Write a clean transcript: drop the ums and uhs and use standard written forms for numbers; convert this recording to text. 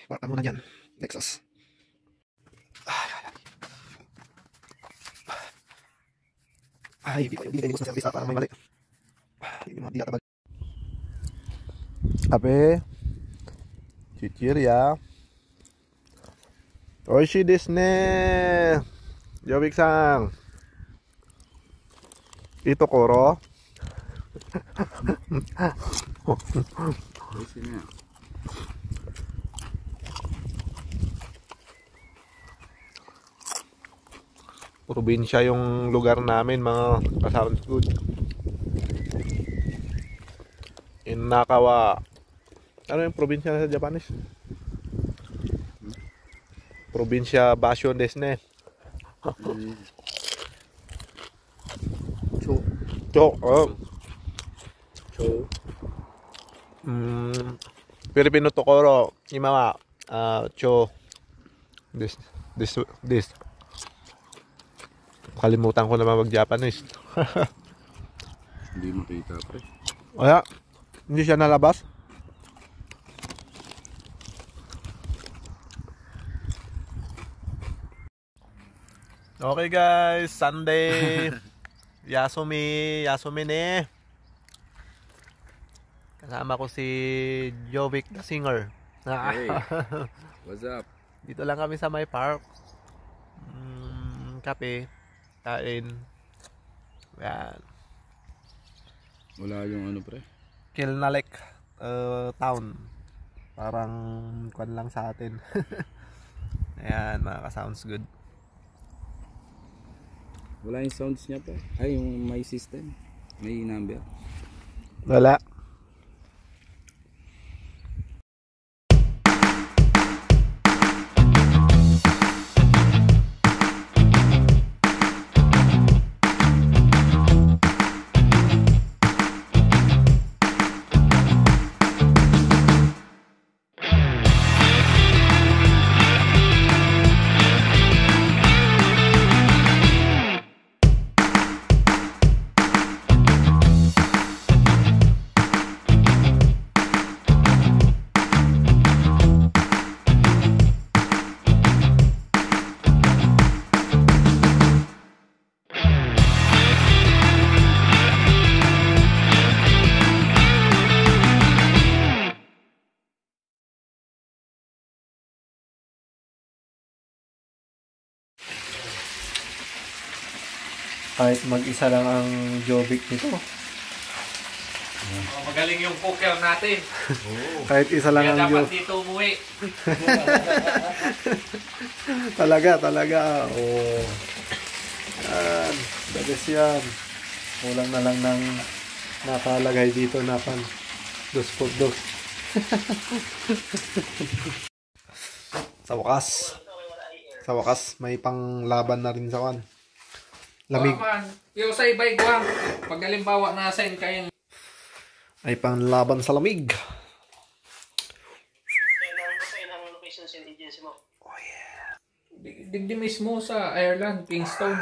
Bata muna dyan. Texas. Ay, hindi ko sa service para may mali. Hindi mo diyatabag. Ape. Chichirya. Oishi desu ne. Jovic-san. Ito koro. Probinsya yung lugar namin, mga ka-sounds good. In Nakawa. Ano yung probinsya sa Japanese? Probinsya Basyo desu ne. Cho. Filipino Tokoro. Imawa. Cho. This. Kalimutan ko naman mag-Japanese. Hindi mo kita, pre. Kaya, hindi siya nalabas. Okay guys, Sunday. Yasumi ne. Kasama ko si Jovic the singer. Hey, what's up? Dito lang kami sa may park. Kape, kain. Yan. Wala yung ano, pre? Kilnalek town. Parang kwan lang sa atin. Ayan, mga ka-sounds good. Wala yung sounds niya, pre. Ay, yung may system. May number. Wala. Kahit mag-isa lang ang Jovic nito. Magaling yung cooker natin. Kahit isa lang Kaya ang dapat Jovic. dito umuwi. Talaga. Oh. Yan. Dagas yan. Kulang na lang ng nakalagay dito na pan. Dos. Sa wakas, may panglaban na rin sa kan. Lamig. Yung sa iba'y guwang. Pag halimbawa nasain kayong Ay panglaban sa lamig. digdi mismo sa Ireland, Kingston.